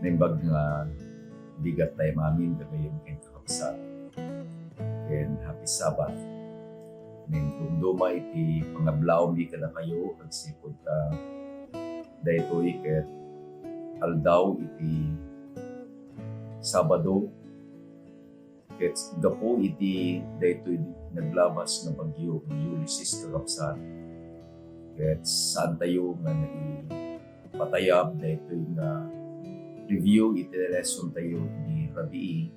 naimbag nga bigat tayo mamin gagayong kayong kakabsat. And happy Sabbath. Ngayon dumduma iti pangablaw mi kada kayo at sipod ta dahito iket aldaw iti Sabado ket gapo iti dahito naglabas na bagyo Ulysses kakabsat. Ket saan tayo nga patayab dahito nga review iti lesson tayo ni Rabii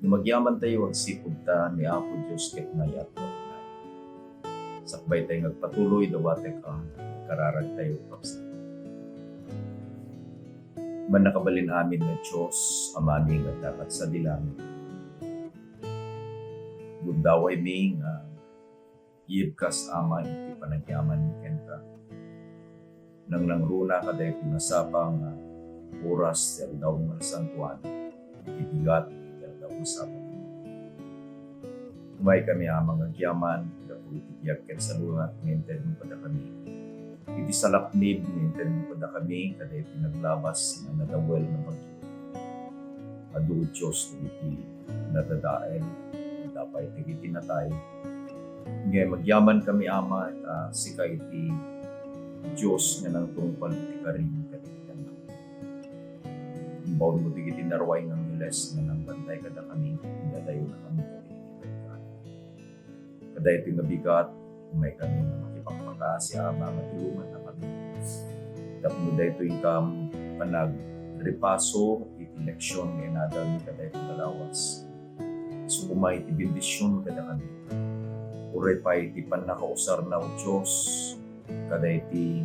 na magyaman tayo ang sipod ta ni Apo Diyos ket nayat sakbay tayo nagpatuloy dawate ka kararag tayo kapsa. Man nakabalin amin na Diyos amani nga dapat sa dilang gundaway mi nga yibkas ama iti panagyaman ni Kenta nang nangruna ka dahil pinasapang oras del daw ng santuan ibigat del daw ng Sabbath. Umay kami amang agyaman itiyak ken sa lunat ngenten mo pada kami. Iti salaknib ngenten mo pada kami kada pinaglabas na nadawel na bagyo. Adu Diyos iti nadadael dapat iti natay. Ngay magyaman kami ama at sika iti Diyos nga nang tungpal iti karim katikitan na. Imbawon mo iti narway ng miles na nang bantay kada kami dadayo na kami kada ito nga bigat, may kami na makipagpaka siya, matulungan na kami. Tapos na ito yung panag-repaso, iti leksyon ng inadal ni kada ito galawas. So kumay iti bendisyon kada kami. Uray pa iti panakausar na o Diyos, kada iti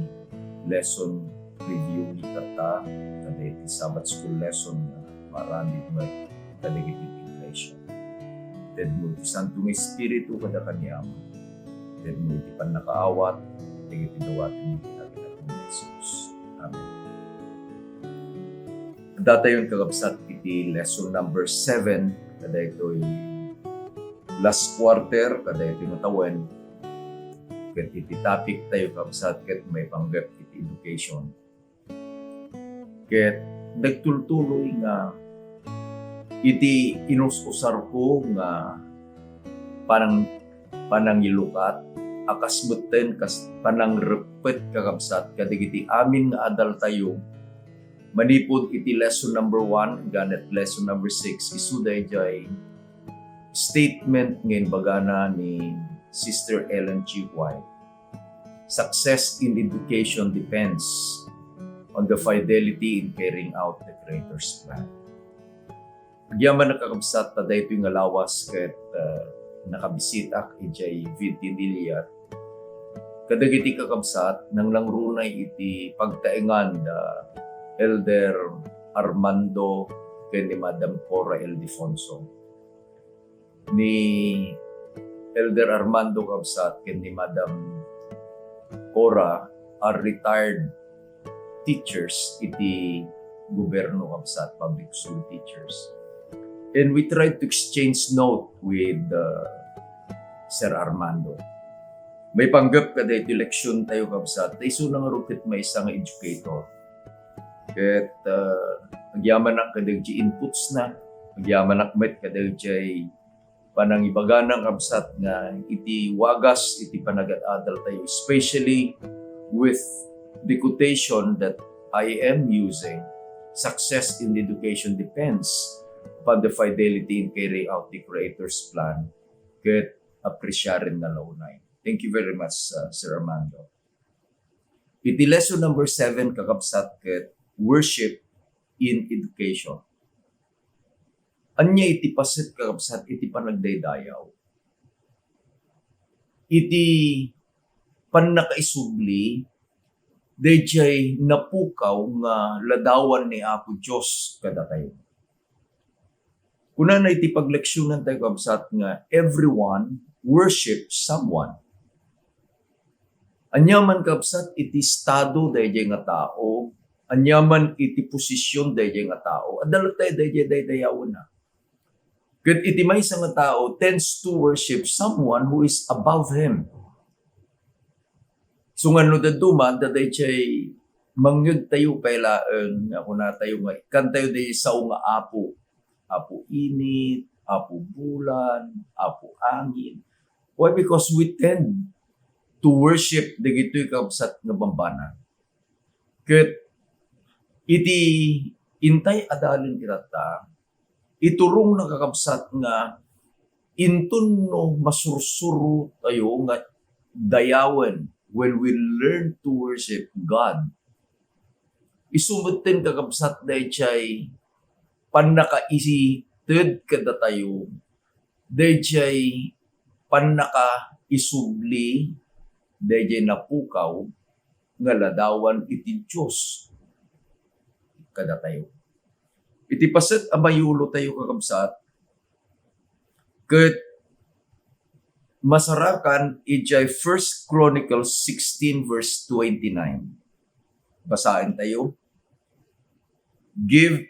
lesson review ni kata, kada iti Sabbath school lesson na marami may kada iti iglesia. Ted mo iti Santong Espiritu kada kanyam. Ted mo iti panakaawat, iti dawatin iti naginatong Jesus. Amen. Datayon kakabsat iti lesson number 7, kada ito'y last quarter, kada ito'y matawen. Ket iti topic tayo kakabsat, ket may panggap iti education. Ket nagtultuloy nga iti inususar ko nga panang ilukat akas beten kas panang repet kakabsat kadigiti amin nga adal tayo manipod iti lesson number 1 ganit lesson number 6 isuday jay statement ngayon bagana ni Sister Ellen G. White. Success in education depends on the fidelity in carrying out the Creator's plan. Agyaman nakakabsat ta dahito yung alawas ket nakabisita ijay Vintinilya. Kadagiti kakabsat nang langrunay iti pagtaengan da Elder Armando ken ni Madam Cora Ildefonso. Ni Elder Armando kabsat ken ni Madam Cora are retired teachers iti gobyerno kabsat, public school teachers. And we tried to exchange note with Sir Armando. May panggap kada iti leksyon tayo kabsat. Iso nang rupit may isang educator. Ket nagyaman ang kadagji inputs na. Nagyaman ang met kadagji panangibaganang kabsat nga iti wagas iti panagat-adal tayo. Especially with the quotation that I am using. Success in education depends upon the fidelity in carrying out the Creator's plan. Ket appresyarin na launay. Thank you very much, Sir Armando. Iti lesson number 7, kakabsat ket worship in education. Anya iti pasit kakabsat iti panagdaydayaw. Iti pannakaisubli, dayjay napukaw nga ladawan ni Apo Diyos kada tayo. Kuna na iti pagleksyonan tayo kabsat nga everyone worship someone. Anyaman kabsat iti estado dayjay nga tao, anyaman iti posisyon dayjay nga tao, adala tayo dayjay daydayawan na. Ket iti maysa nga tao tends to worship someone who is above him. So nga no daduma dayjay mangyud tayo pailaan nga kuna tayo nga kan tayo di sa nga apo init, apo bulan, apo angin. Why? Because we tend to worship dagitoy kabsat nga bambana. Ket iti intay adalin irata iturong nakakabsat nga intun no masursuro tayo nga dayawen when we learn to worship God. Isumutin kakabsat day chay panakaisi ted kada tayo day chay panaka isubli day chay napukaw nga ladawan iti Diyos kada tayo. Iti paset amayulo tayo kakabsat ket masarakan ijay 1 Chronicles 16 verse 29. Basahin tayo. Give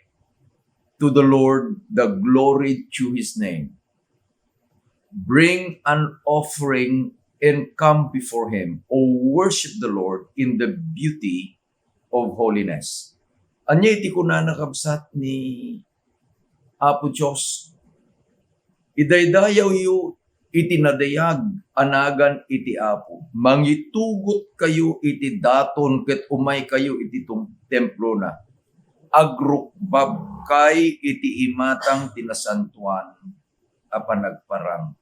to the Lord the glory to His name. Bring an offering and come before Him. O worship the Lord in the beauty of holiness. Anya iti kuna nakabsat ni Apo Diyos. Idaydayaw yu iti nadayag anagan iti Apo. Mangitugot kayo iti daton ket umay kayo iti templo na. Agrukbab kay iti imatang tinasantuan apan nagparang.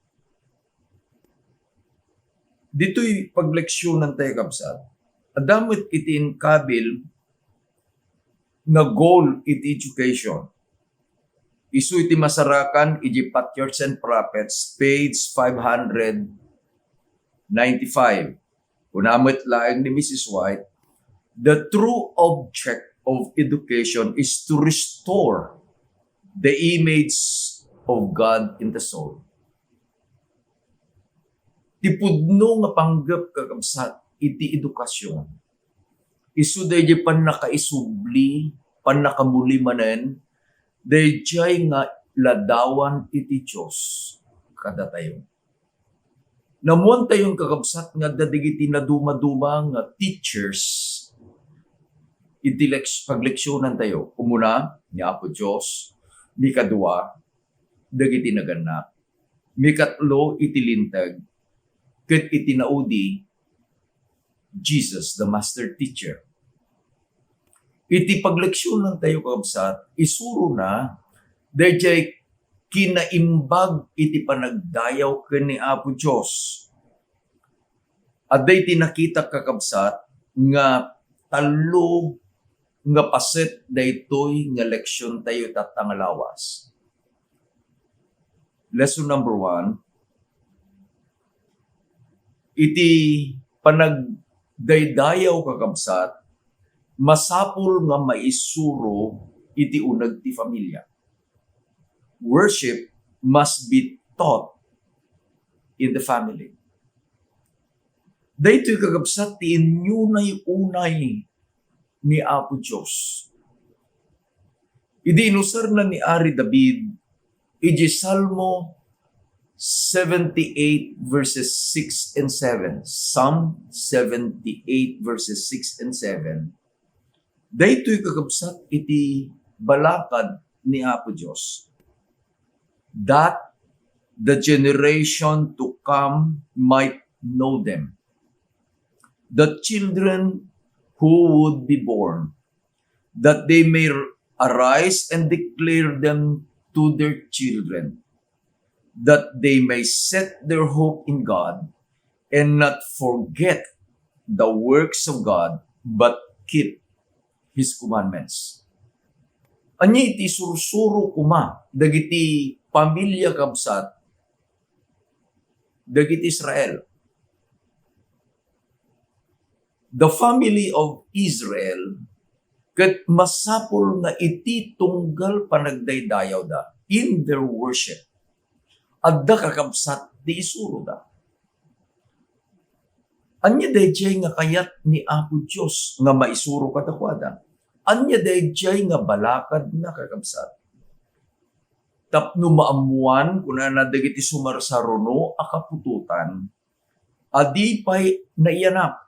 Dito'y pagleksyonan tayo kabsat. Adamot iti inkabil na goal iti education. Isu iti masarakan iti Patriarchs and Prophets, page 595. Kunamit laeng ni Mrs. White, the true object of education is to restore the image of God in the soul. Tipudno nga panggap kakabsat iti edukasyon. Isu dayjay panakaisubli, panakamuli manen, dayjay nga ladawan iti Diyos kada tayo. Namuan tayong kakabsat nga dadigiti na dumaduma nga teachers iti pagleksyonan tayo. Umuna, ni Apo Diyos, ni kadua, dagiti naganak, ni katlo, iti lintag, ket iti naudi, Jesus, the master teacher. Iti pagleksyonan tayo kabsat, isuro na, dayjay kinaimbag iti panagdayaw ken ni Apo Diyos. At day tinakita kakabsat, nga talo nga paset daytoy nga leksyon tayo tatangalawas. Lesson number 1, iti panagdaydayaw kakabsat, masapul nga maisuro iti uneg ti familia. Worship must be taught in the family. Daytoy kakabsat ti inyunay unay ni Apo Diyos. Idi inusar na ni Ari David, iji Salmo 78 verses 6 and 7. Psalm 78 verses 6 and 7. Daytoy kakabsat iti balakad ni Apo Diyos. That the generation to come might know them. The children who would be born, that they may arise and declare them to their children, that they may set their hope in God and not forget the works of God, but keep His commandments. Anya iti sursuro kuma, dagiti pamilya kabsat, dagiti Israel. The family of Israel, ket masapol nga iti tunggal panagdaydayaw da in their worship. Adda kakabsat di isuro da. Anya dayjay nga kayat ni Apo Diyos nga maisuro katakwada. Anya dayjay nga balakad na kakabsat. Tapno maamuan kuna na dagiti sumarsaruno akapututan, adi pay naiyanap.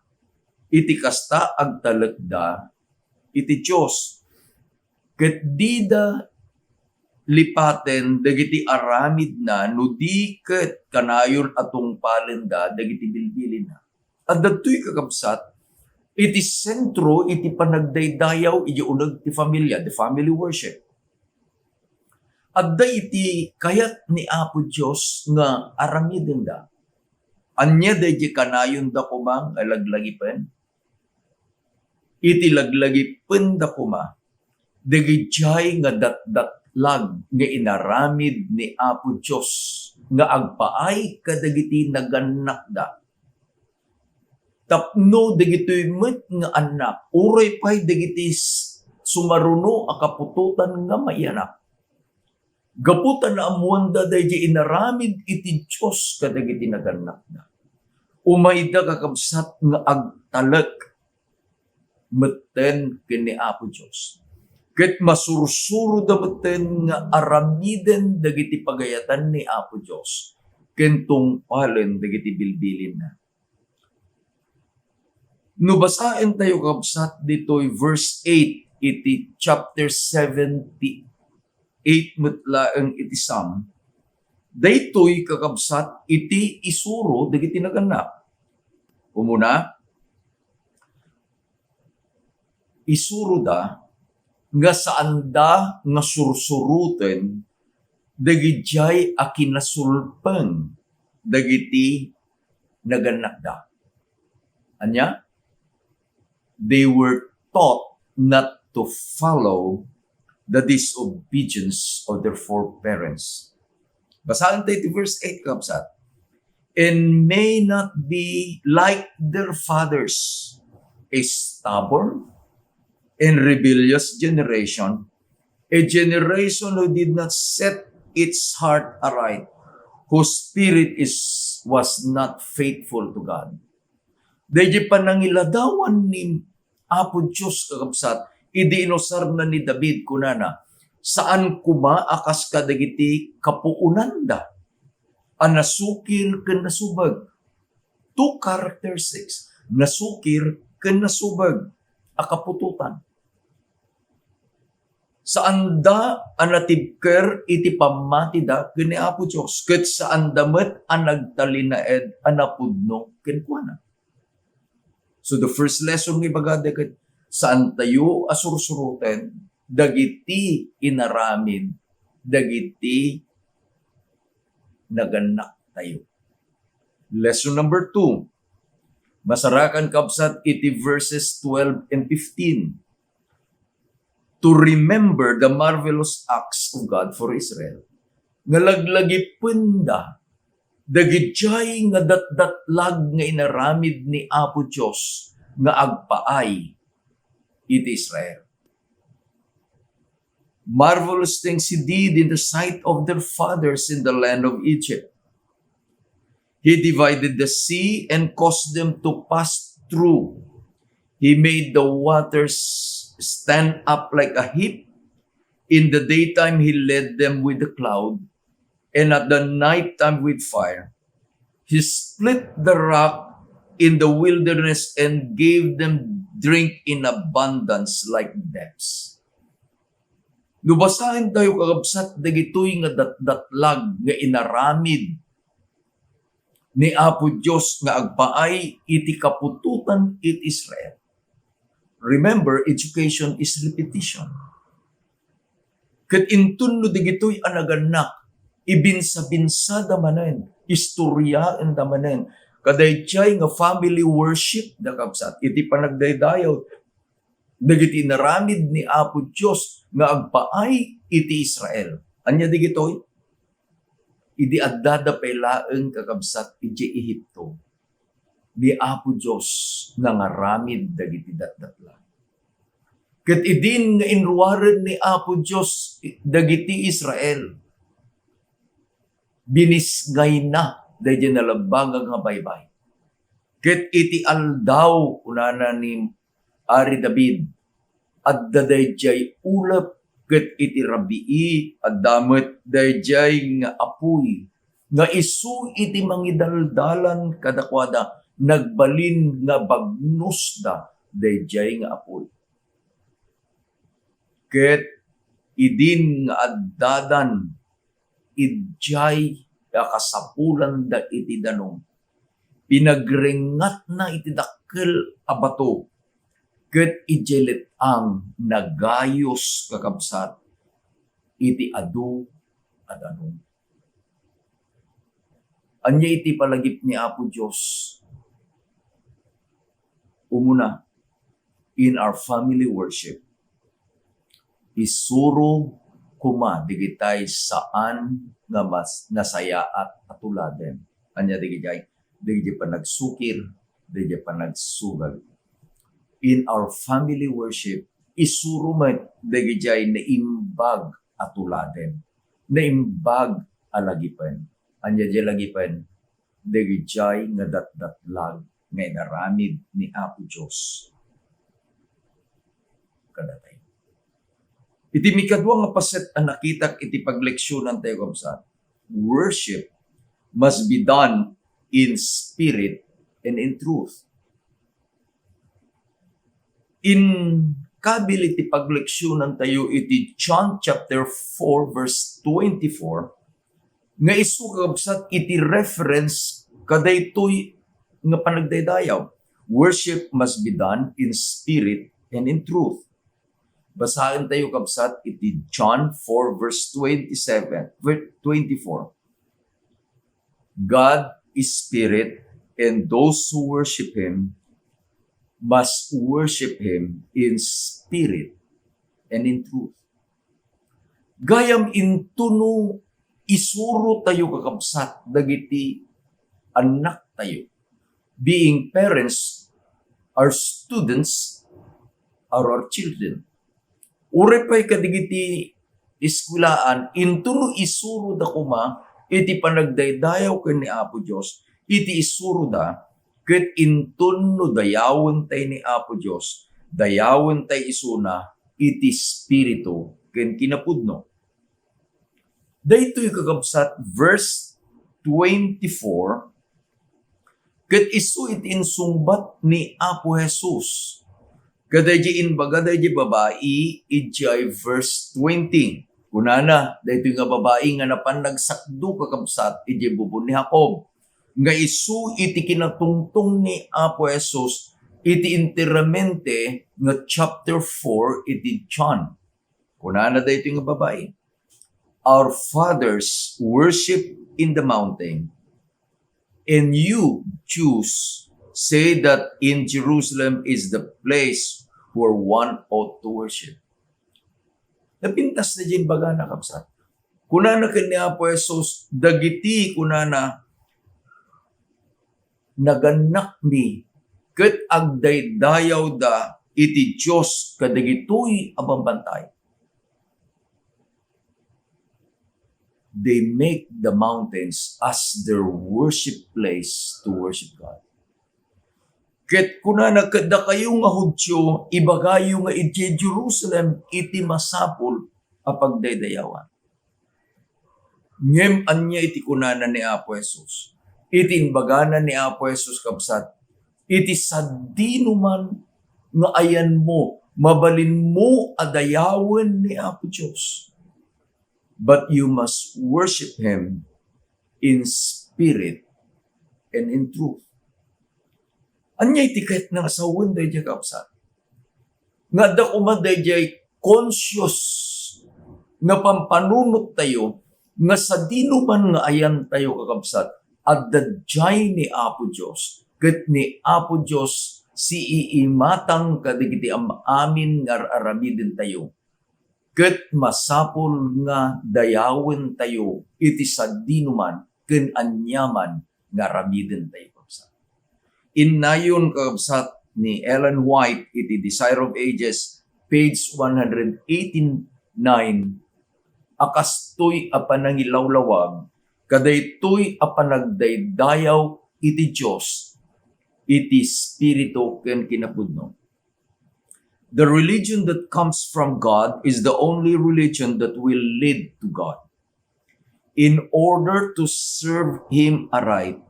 Iti kasta agtalagda iti Diyos. Ket di da lipaten dagiti aramid na no di ket kanayon atong palenda dagiti bilbilin na. At datoy kakabsat, iti sentro iti panagdaydayaw iti uneg ti familia, the family worship. At da iti kayat ni Apo Diyos nga aramiden da. Anya da iti kanayon da kumang alaglagipen. Iti laglagipen da kuma. Dagijay nga datdatlag nga inaramid ni Apo Diyos nga agpaay kadagiti naganak da. Tapno dagitoy met nga anak, uray pay dagiti sumaruno a kapututan nga mayanak. Gaputan na amuanda daydi inaramid iti Diyos kadagiti naganak da. Umayda kakabsat nga agtalek metten ken ni Apo Diyos. Ket masursuro da metten nga aramiden dagiti pagayatan ni Apo Diyos ken tungpalen dagiti bilbilin na. No basaen tayo kabsat ditoy verse 8 iti chapter 78 metlaeng iti Psalm. Daytoy kakabsat iti isuro dagiti naganak. Umuna, isuro da nga saan da nga sursuruten dagijay a kinasulpeng dagiti naganak da. Anya? They were taught not to follow the disobedience of their foreparents. Basahin tayo iti verse 8 kapsat. And may not be like their fathers, a stubborn and rebellious generation, a generation who did not set its heart aright, whose spirit was not faithful to God. Dahil panangiladawan ni Apo Diyos kakabsat, idi inosar na ni David kunana, saan kuma akas kadagiti kapuunan da, anasukir ken nasubag. Two characteristics, nasukir ken nasubag, akapututan. Saan da anatibker iti pamati da ken ni Apo Diyos, ket saan damet anagtalinaed anapudno ken kuana. So the first lesson ng ibagada ket saan tayo asursuruten dagiti inaramid, dagiti naganak tayo. Lesson number 2. Masarakan kabsat iti verses 12 and 15. To remember the marvelous acts of God for Israel. Ngalaglagi punda dagijay nga datdatlag nga inaramid ni Apo Diyos nga agpaay iti Israel. Marvelous things He did in the sight of their fathers in the land of Egypt. He divided the sea and caused them to pass through. He made the waters stand up like a heap. In the daytime He led them with the cloud, and at the night time with fire. He split the rock in the wilderness and gave them drink in abundance like depths. Lubasahin tayo kakabsat dagitoy nga datdatlag nga inaramid ni Apo Diyos nga agpaay iti kapututan iti Israel. Remember, education is repetition. Ket intunno dagitoy anaganak ibinsa-binsa damanen, istorya en damanen, kadayjay nga family worship da kabsat, iti panagdaydayaw, dagiti naramid ni Apo Diyos nga agpaay iti Israel. Anya digitoy? Idi addada paylaeng kakabsat iti Ehipto, ni Apo Diyos nga ngaramid dagiti datdatla. Ket idin nga inruwaren ni Apo Diyos dagiti Israel, binisgay na dahil nalabangang nga baybay. Ket iti aldaw unana ni Ari David at dadayjay ulap ket iti rabii at damet dayjay nga apuy nga isu iti mangidaldalan kadakwada nagbalin nga bagnos da dayjay nga apuy. Ket idin nga addadan idjay kasapulan da iti danong. Pinagrengat na iti dakkel a bato. Ket ijelet ang nagayos kakabsat iti adu a danong. Anya iti palagip ni Apo Diyos. Umuna, in our family worship, isuro kuma digitay saan nga mas nasaya at atuladen. Anya digitay pa nagsukir, digitay pa nagsugal. In our family worship, isuro man digitay na imbag atuladen, na imbag alagipan. Anya di lagipan, digitay nga datdatlag nga inaramid ni Apo Diyos. Kadatay. Iti mikadwa nga paset ang nakitak iti pagleksyonan tayo kabsat. Worship must be done in spirit and in truth. In kabil iti pagleksyonan tayo iti John chapter 4 verse 24 nga isu kabsat iti reference kadaytoy nga panagdaydayaw. Worship must be done in spirit and in truth. Basahin tayo kabsat iti John 4 verse 24. God is spirit, and those who worship Him must worship Him in spirit and in truth. Gayam intuno isuro tayo kakabsat dagiti anak tayo. Being parents, our students, are our children. Ure pa'y kadigiti iskulaan, intuno isuro da kuma, iti panagdaydayaw ken ni Apo Diyos, iti isuro da, ket intuno dayawon tay ni Apo Diyos, dayawon tay isuna, iti spirito ken kinapudno. Daytoy kakabsat verse 24, ket isu iti insungbat ni Apo Jesus. Kadayji inbaga dayji babae, ijay verse 20. Kunana, daytoy nga babae nga napan nagsakdo kakabsat, ijay bubon ni Jacob. Nga isu iti kinatungtong ni Apo Jesus, iti interamente nga chapter 4 iti John. Kunana daytoy nga babae. Our fathers worship in the mountain, and you, Jews, say that in Jerusalem is the place where one ought to worship. Napintas na dyan baga na kapsat. Kunana kanya po Jesus, dagiti kunana, naganak mi, ket agdaydayaw da, iti Diyos kadagitoy abambantay. They make the mountains as their worship place to worship God. Ket kunana kada kayo nga Hudyo, ibagayo nga iti Jerusalem, iti masapul a pagdaydayawan. Ngem anya iti kunana ni Apo Jesus. Iti inbagana ni Apo Jesus kabsat. Iti sadino man nga ayan mo, mabalin mo adayawan ni Apo Diyos. But you must worship Him in spirit and in truth. Anyay tiket ng asawan day jay kapsat. Nga da kumaday jay conscious nga pampanunot tayo nga sa dino man nga ayan tayo kakabsat at dadyay ni Apo Diyos. Ket ni Apo Diyos si iimatang kadigiti amin nga aramidin tayo. Ket masapol nga dayawin tayo iti sadino man ken anyaman nga aramidin tayo. Inayon kakabsat ni Ellen White iti Desire of Ages, page 189, akastoy a panangilawlawag, kadaytoy a panagdaydayaw iti Diyos, iti spirito ken kinapudno. The religion that comes from God is the only religion that will lead to God. In order to serve Him aright,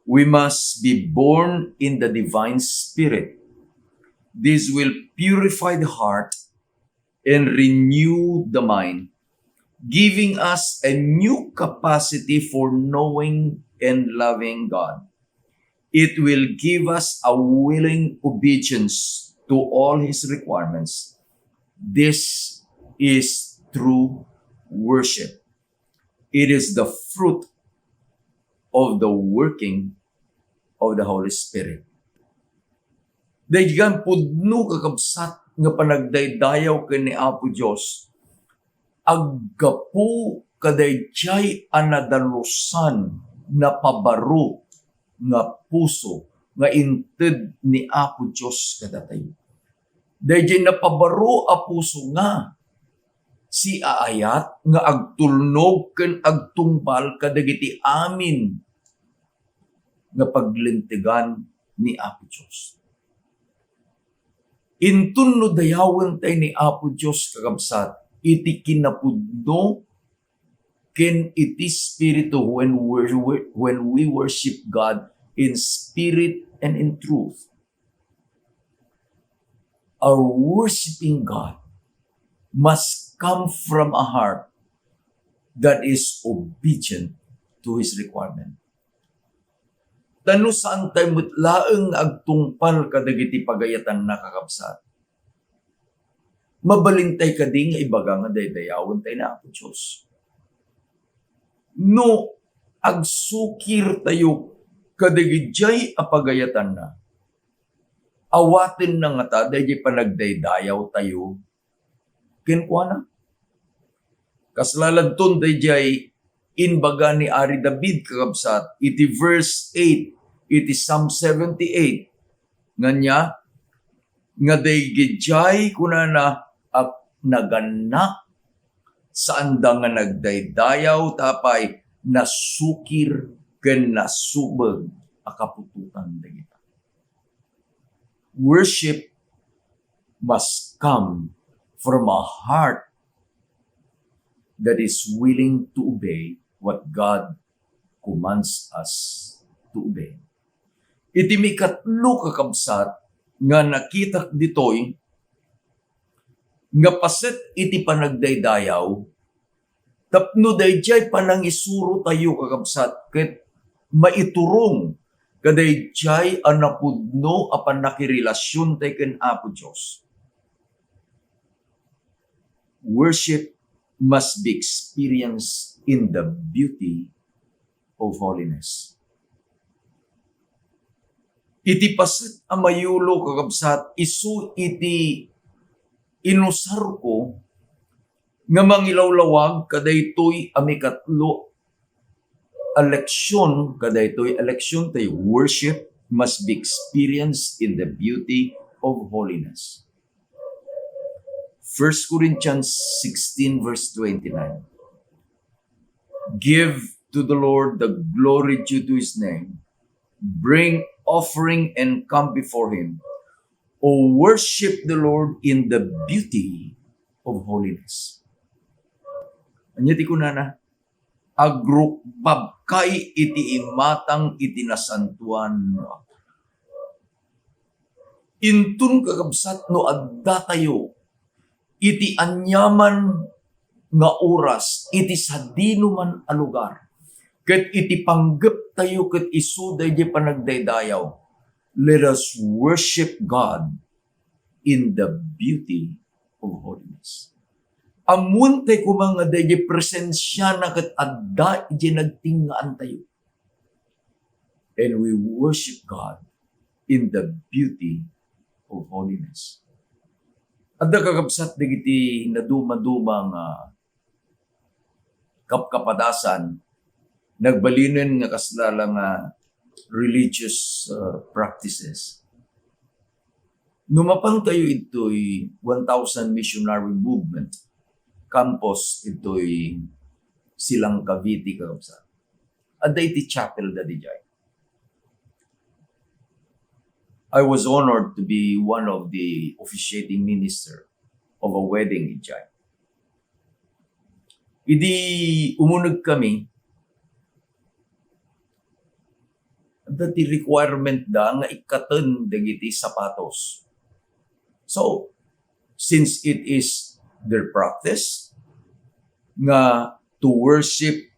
we must be born in the divine spirit. This will purify the heart and renew the mind, giving us a new capacity for knowing and loving God. It will give us a willing obedience to all His requirements. This is true worship. It is the fruit of the working of the Holy Spirit. Dahil pudno kakabsat nga panagdaydayaw kini Apo Diyos, aggapu kadayjay anadalusan na pabaro nga puso nga inted ni Apo Diyos kadatayo. Dayjay napabaro a puso nga si aayat nga agtulnog ken agtungpal kadagiti amin nga paglintigan ni Apo Diyos. Intun no dayawen tay ni Apo Diyos kakabsat, iti kinapudno ken iti spiritu when we worship God in spirit and in truth. Our worshiping God must come from a heart that is obedient to His requirement. Tano saan tayo mutlaeng agtungpal kadagiti pagayatan na kakabsat. Mabalintay ka di nga ibaga nga daydayawan tayo na Apo Diyos. No, agsukir tayo kadagijay apagayatan na. Awatin na nga ta, dahil panagdaydayaw tayo. Kinkwa na. Kaslalagton dayjay inbaga ni Ari David kakabsat, iti verse 8, iti Psalm 78, nga daygijay kunana at naganak saan da nga nagdaydayaw tapay nasukir ken nasubeg a kapututan dagita. Worship must come from a heart that is willing to obey what God commands us to obey. Iti mikatlo kakabsat nga nakita ditoy nga paset iti panagdaydayaw tapno dayjay panang isuro tayo kakabsat ket maiturong kadayjay anapudno apan nakirelasyon tay ken Apo Dios. Worship must be experienced in the beauty of holiness. Iti paset a mayulo kakabsat, isu iti inusar ko nga mangilawlawag kadaytoy amikatlo eleksyon tayo. Worship must be experienced in the beauty of holiness. 1 Corinthians 16 verse 29. Give to the Lord the glory due to His name. Bring offering and come before Him. O worship the Lord in the beauty of holiness. Anya ti kunana, agrukbab kay iti imatang iti nasantuan. Intun kakabsat no adda tayo, iti anyaman nga oras, iti sadino man a lugar. Ket iti panggep tayo ket isu dayjay panagdaydayaw. Let us worship God in the beauty of holiness. Amun tay kumanga dayjay presensya na ket adda iti nagtingaan tayo. And we worship God in the beauty of holiness. Adda kakabsat digiti naduma-duma nga kapkapadasan nagbalinen nga kaslala nga religious practices. Numapang tayo ito'y 1,000 missionary movement. Campus ito'y silang Cavite kakabsat. Adda iti chapel da dijay. I was honored to be one of the officiating minister of a wedding ijay. Idi umunag kami, dati requirement da nga ikaten dagiti sapatos. So, since it is their practice nga to worship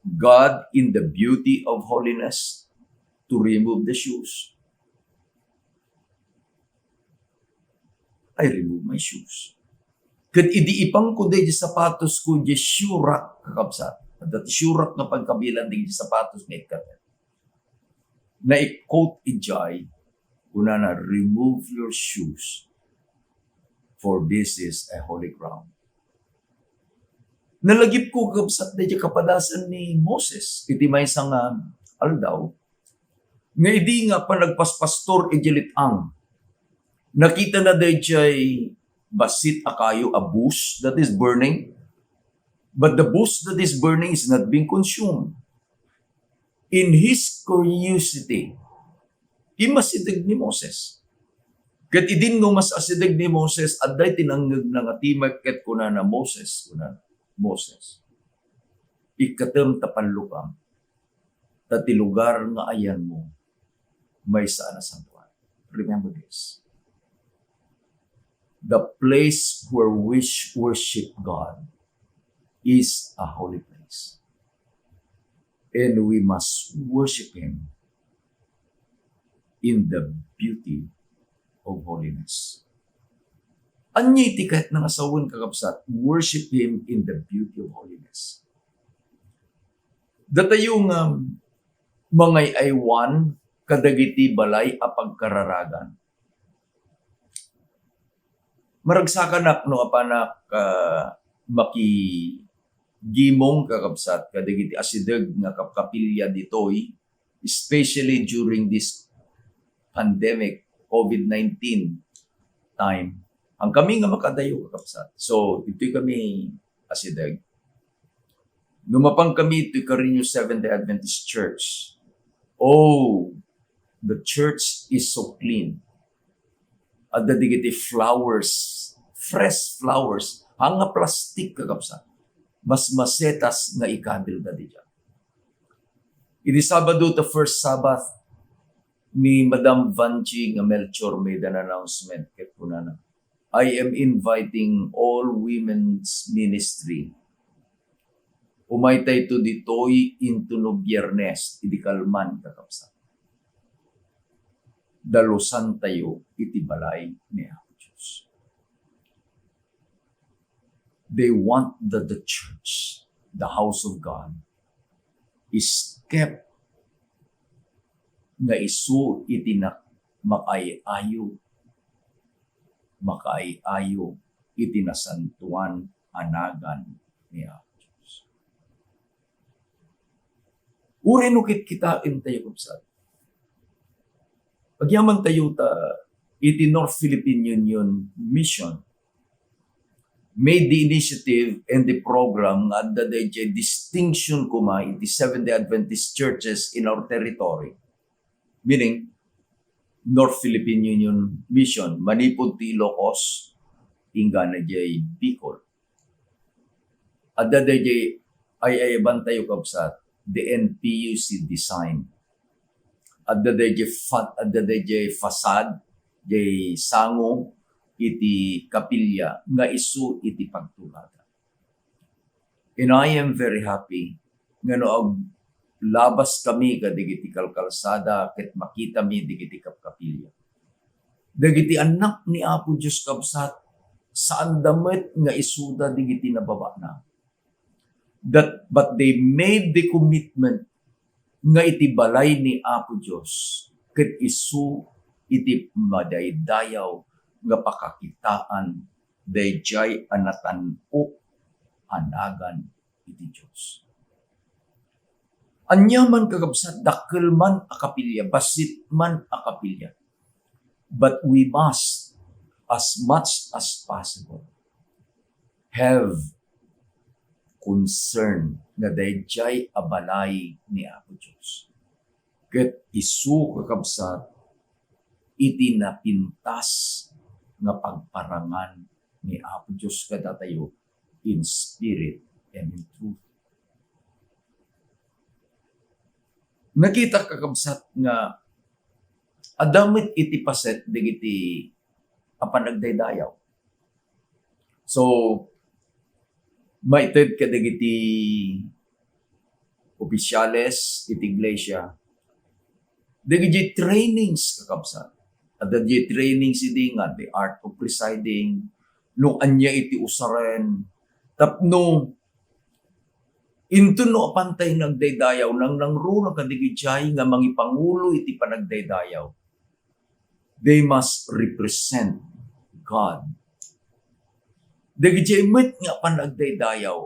God in the beauty of holiness, to remove the shoes. I remove my shoes. Kat idi ipang ko di sapatos ko di syurak kakabsat. At syurak na pagkabilan di sapatos na ikat. Na i-quote ijay, kuna na, remove your shoes, for this is a holy ground. Nalagip ko kakabsat na di kapadasan ni Moses. Iti may isang aldaw. Nga idi nga pa nagpaspastor ijilit ang. Nakita na dayjay basit akayo a bush that is burning, but the bush that is burning is not being consumed. In his curiosity, imasidag ni Moses. Kat idin ngo mas asidag ni Moses, aday tinanggag na nga timak ket kuna na Moses, ikatem tapanlukam, tati lugar nga ayan mo, may saan na santuan. Remember this. The place where we worship God is a holy place. And we must worship Him in the beauty of holiness. Anyay tikat ng asawon kakabsat, worship Him in the beauty of holiness. Datayong mga aywan, kadagiti balay apag kararagan. Maragsakan no apanak makigimong kakabsat kadagiti asideg nga kapkapilya ditoy, especially during this pandemic COVID-19 time. Ang kami nga makadayo kakabsat. So ito'y kami asideg. Numapang kami ito'y Carino Seventh-day Adventist Church. Oh, the church is so clean. At dadigiti flowers, fresh flowers, hanga plastic kakabsat. Mas masetas nga ikandil na diyan. Iti Sabado, the first Sabbath, ni Madam Vanchi nga Melchor made an announcement ket kunana, I am inviting all women's ministry. Umaytay to ditoy into no Biyernes, iti kalman kakabsat. Dalusan tayo iti balay ni Apo Diyos. They want that the church, the house of God, is kept nga isu iti makaayo iti nasantuan anagan ni Apo Diyos. Uri nukit kitain tayo kapsat. Pagyaman tayo iti North Philippine Union Mission made the initiative and the program nga adda dayjay distinction kuma iti Seventh-day Adventist churches in our territory. Meaning, North Philippine Union Mission, manipod ti Ilocos, ingana jay Bicol. Adda dayjay ay bantayo kapsat, the NPUC design. Adda dayjay fasad, jay sango, iti kapilya, nga isu iti pagtulada. And I am very happy, nga no labas kami kadigiti kalkalsada, ket makita mi digiti kapilya. Dagiti anak ni Apo Diyos kabsat, saan damet nga isuda digiti nababa na. But they made the commitment nga iti balay ni Apo Diyos, ket isu iti madaydayaw nga pakakitaan dayjay anatan-o anagan iti Diyos. Anyaman kakabsat, dakkel man akapilya, basit man akapilya. But we must, as much as possible, have concern nga dayjay abalay ni Apo Diyos. Ket isu kakabsat, iti napintas nga pagparangan ni Apo Diyos kadatayo in spirit and in truth. Nakita kakabsat nga adamit iti paset digiti apan nagdaydayaw. So, maited kadagiti opisyales, iti iglesia, dagiti trainings kakabsat. At dagiti trainings iti nga, the art of presiding, no anya iti usaren, tapno, into no apantay nagdaydayaw, nang nangruna kadigiti nga mangipangulo iti panagdaydayaw. They must represent God. Dagiti met nga panagdaydayaw,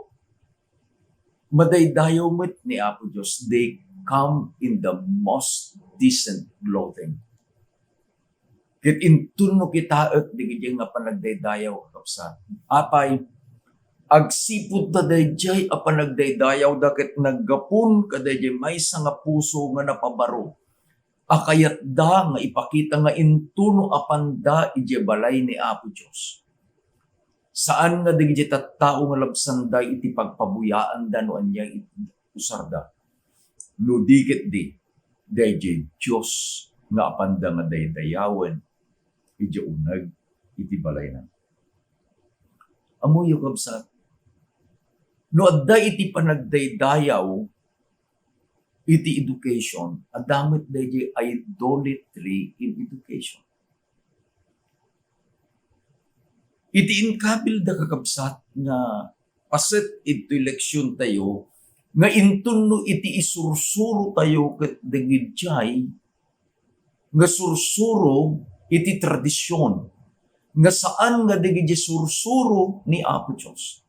madaydayaw met ni Apo Diyos, they come in the most decent clothing. Ket intun no kitaet digiti nga panagdaydayaw kapsa. Apay agsipud ta dayjay a panagdaydayaw daket naggapon kadayjay maysa nga puso nga napabaro. Akayat da nga ipakita nga intuno apanda iti balay ni Apo Dios. Saan nga digiti tattao nga labsanday iti pagpabuyaan da no anya iti usarda. No dikit di dayjay Dios nga apanda nga daydayawen iti unag iti balay na. Amuyo kabsat. No adda iti panagdaydayaw iti education, adamit dayjay idolatry in education. Iti inkabil da kakabsat nga paset iti leksyon tayo nga intunno iti isursuro tayo ket dagidjay nga sursuro iti tradisyon nga saan nga dagiti sursuro ni Apo Dios.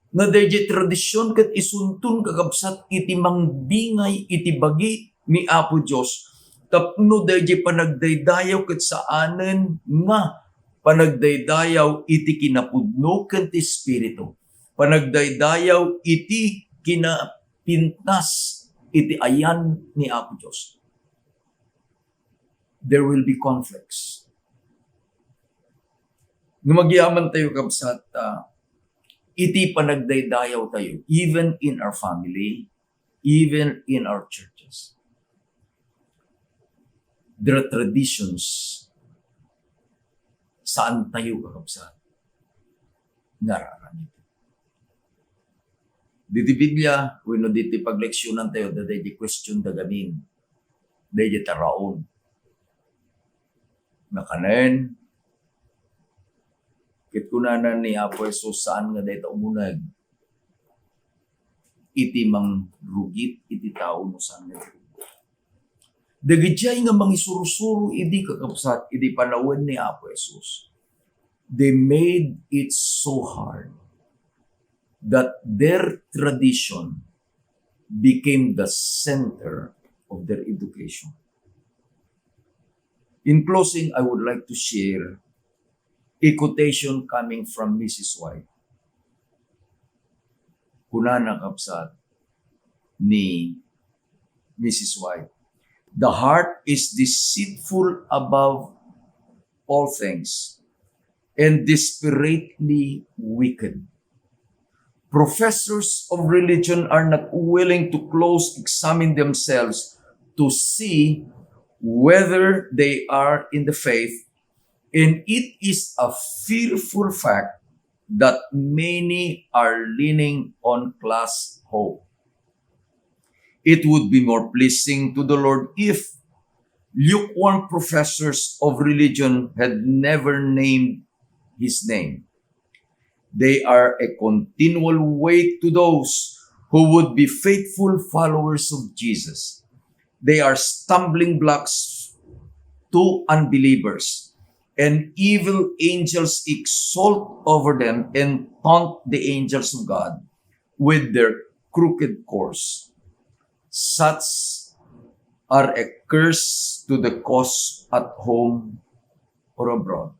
Nga dagiti tradisyon ket isuntun kakabsat iti mangbingay iti bagi ni Apo Dios. Tapno dagiti panagdaydayaw ket saanen nga panagdaydayaw iti kinapudno ken ti espiritu. Panagdaydayaw iti kinapintas iti ayan ni Apo Dios. There will be conflicts. Nga magyaman tayo kabsat, iti panagdaydayaw tayo, even in our family, even in our churches. There are traditions saan tayo kakabsat. Nararamit. Diti Biblia, when diti pagleksyonan tayo, dati question dagamin, dati taraon. Nakanen, kit kunanan ni Apo Jesus saan nga dayta umunag, iti mang rugit, iti tao no saan nga rugit. Dagidjay nga mangisurusuro, idi kakabsat, idi panawan ni Apo Jesus. They made it so hard that their tradition became the center of their education. In closing, I would like to share a quotation coming from Mrs. White. Kunana kapsat ni Mrs. White. The heart is deceitful above all things and desperately wicked. Professors of religion are not willing to close examine themselves to see whether they are in the faith, and it is a fearful fact that many are leaning on class hope. It would be more pleasing to the Lord if lukewarm professors of religion had never named His name. They are a continual weight to those who would be faithful followers of Jesus. They are stumbling blocks to unbelievers, and evil angels exult over them and taunt the angels of God with their crooked course. Such are a curse to the cause at home or abroad.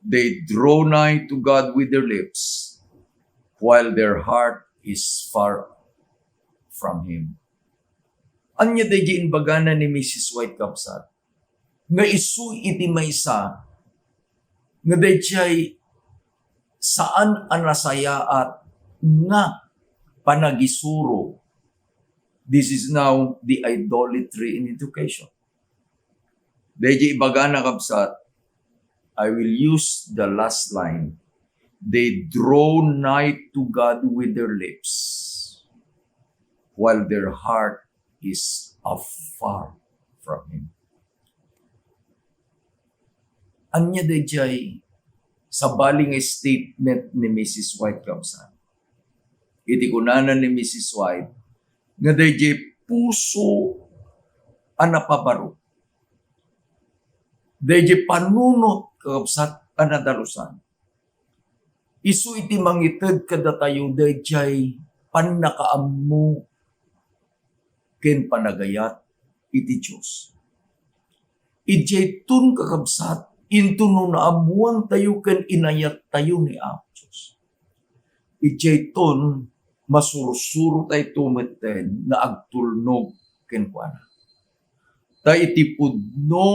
They draw nigh to God with their lips, while their heart is far from Him. Anya dahi inbagana ni Mrs. White kapsat, nga isu iti maysa, nga dahi saan anasaya at nga panagisuro. This is now the idolatry in education. Dahi ibagana kapsat, I will use the last line. They draw nigh to God with their lips, while their heart is afar from Him. Anya dayjay sa baling statement ni Mrs. White Kamsan. Iti kunanan ni Mrs. White nga dayjay puso ang napabaro. Dayjay panunot kakabsat ang nadalusan. Isu iti mangited kada tayo dayjay pannakaammo ken panagayat iti Diyos. Ijay tun kakabsat into no naamuan tayo ken inayat tayo ni Apo Diyos. Ijay tun masurusuro tayo tumeten na agtulnog ken kuana. Ta iti pudno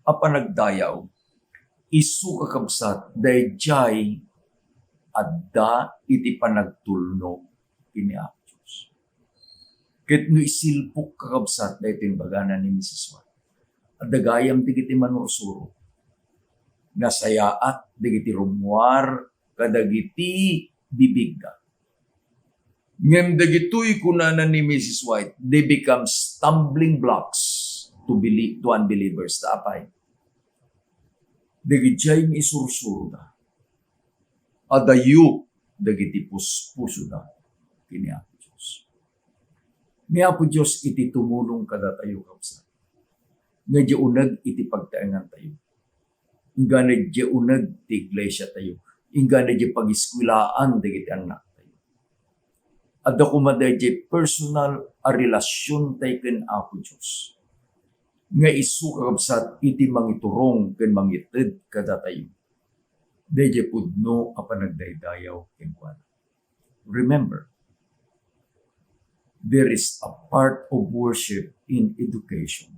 a panagdayaw isu kakabsat dayjay adda iti panagtulnog kini Apo Diyos. Ket no isilpok kakabsat dayto yung bagana ni Mrs. White. At dagayam tigiti manursuro. Nasayaat digiti rumuar kadagiti bibigda. Ngem dagitoy kunanan ni Mrs. White, they become stumbling blocks to unbelievers. Tapay. Dagijay ng isursuro na. Adayo dagiti puso na kini Apo Diyos. Ni Apo Diyos iti tumulong kada tayo kapsa. Nga di unag iti pagtaangan tayo. Inga na di unag ti iglesia tayo. Inga na di pag-iskwilaan dagiti anak tayo. Adda kumaday di personal a relasyon tayo ken Apo Diyos. Nga isu kakabsat iti mangiturong ken mangited kada tayo. Dayjay pudno a panagdaydayaw ken kuana. Remember, there is a part of worship in education.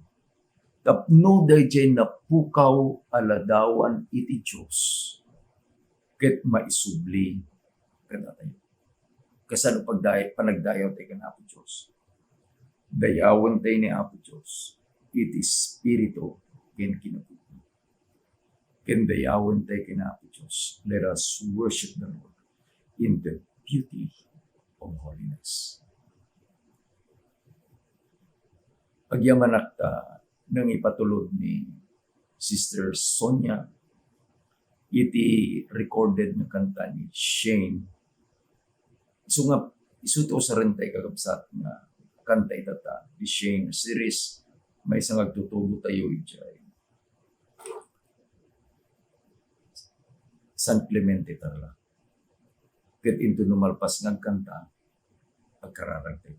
Tapno dayjay napukaw aladawan iti Diyos ket maisubli kada tayo. Kasano panagdayaw tayo ken Apo Diyos. Dayawan tayo ni Apo Diyos. It is spirito ken kinabuhi. Kendayawan tayo kina Apo Diyos. Let us worship the Lord in the beauty of holiness. Agyamanak ta nang ipatulod ni Sister Sonia iti recorded na kanta ni Shane. Isuto sa rin tayo kakabsat na kanta itata ni Shane series may isang agtutubo tayo ijay. San Clemente tarla. Ket into numalpas ng kanta, pagkararag tayo.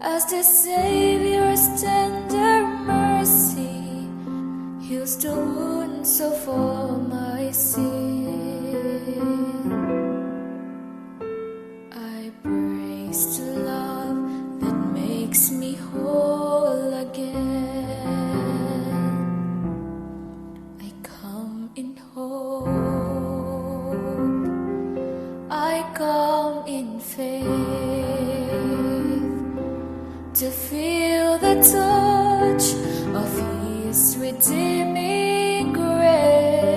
As the Savior's tender mercy heals the wounds of all my sin, I praise the love that makes me whole again. I come in hope, I come in faith, to feel the touch of His redeeming grace.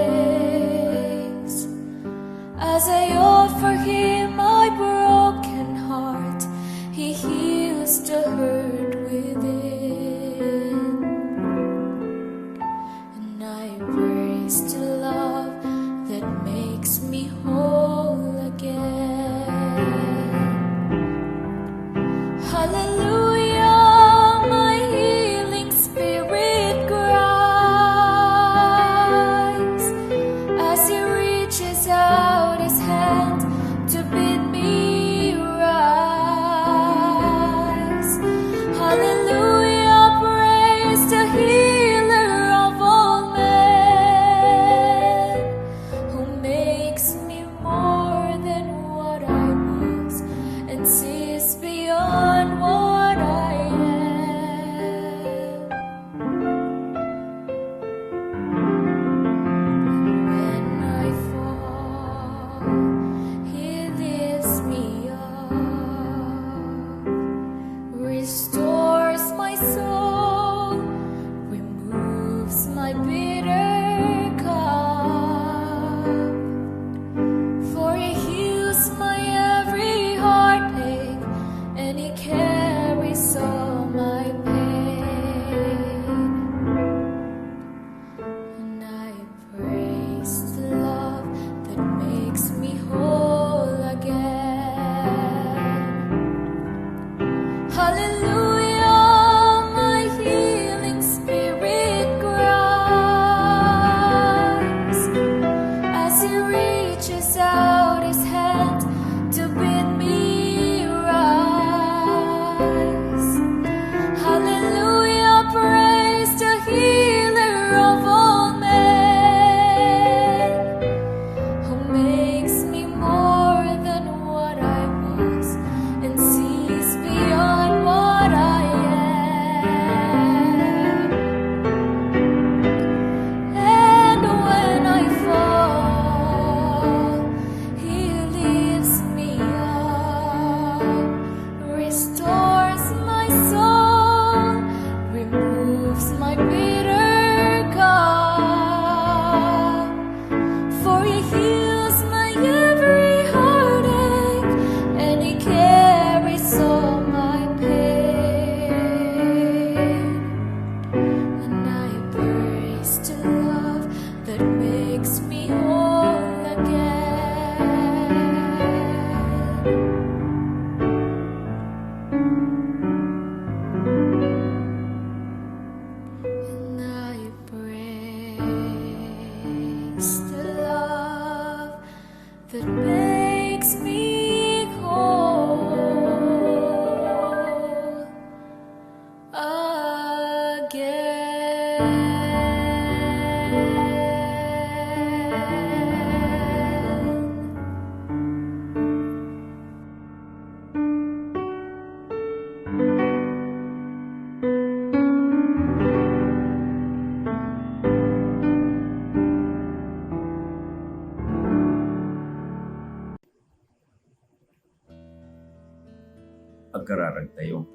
Agkararag tayo.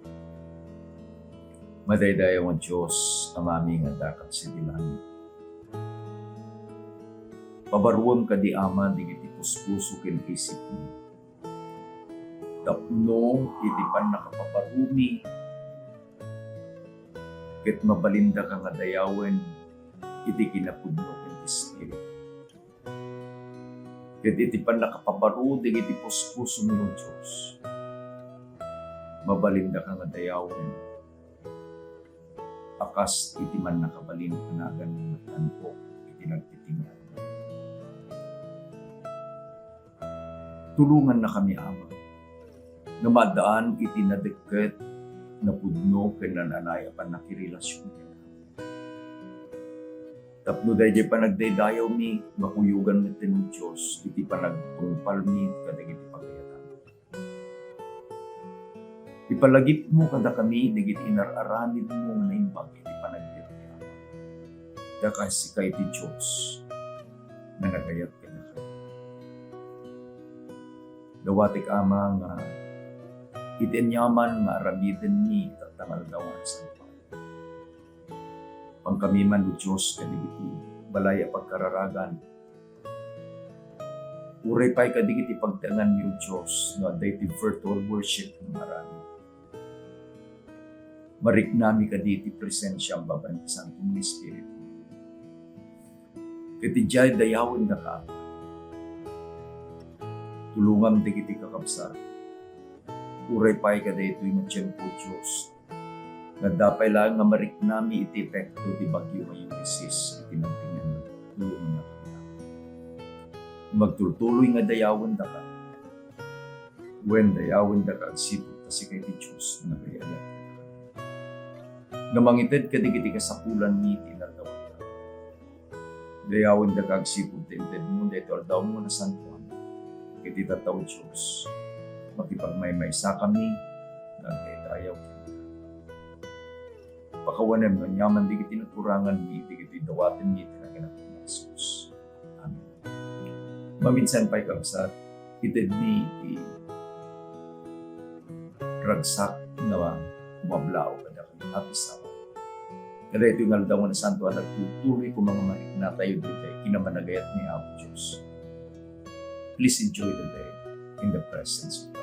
Madaydayaw ang Diyos ang aming dakat si Dilangit. Pabaruam ka di ama, di iti puspuso ken isip mo. Tapno, iti pan nakapaparumi, ket mabalinda ka nga dayawen, iti kinapudno ken Espiritu. Ket iti pan nakapabaru, di iti puspuso mo ng Diyos. Mabalinda ka nga dayawen, akas iti man nakabalin kanagan ng matanpo, iti nagtitingan. Tulungan na kami, Ama, na madaan iti nadeket na pudno kenananaya pan nakirelasyon ka. Tapno dayjay panagdaydayaw mi, makuyugan mi tinong Diyos, iti panagtungpal mi, kadag iti pagayatan. Ipalagip mo kada kami, digit inararamid mo na imbag iti panagdaydayaw. Dakas ka iti Diyos, na nagayat ka na kayo. Dawatik Ama nga, itinyaman nga arabiden ni tatangal dawan sa lupa. Pangkamiman o Diyos kadigiti balaya pagkararagan. Uray pa'y kadigiti pagtangan ni o Diyos na dayti virtual worship ng marami. Mariknami kaditi presensya ang baban sa Santong Espiritu. Katijay dayawin na ka. Tulungam digiti kakabsat. Uray pa'y kada ito'y matiyempo Diyos. Na dapay lang nga mariknami iti epekto di bagyo ngayong isis itinagtingan na tulungan na kanya. Magtultuloy nga dayawan da ka. When dayawan da ka agsipot kasi kay ti Diyos na nagayayat. Namangited ka digiti kasapulan ni tinardawan ka. Dayawan da ka agsipot tinted mo dito aldaw mo na santuan. Kiti tataw Diyos. Makipagmay-maysa kami, nagtaydayaw kita. Pakawanan mo, nyaman di kiti naturangan ni, di kiti dawatin ni, tinaganap ni Jesus. Amen. Maminsan pa'y kabsat, itid ni ragsak na mablao kada kami apisawa. Kada ito yung aldaw na santo, nagtutuloy ko mga marik na tayo dito, kinamanagayat ni Apo Diyos. Please enjoy the day in the presence of God.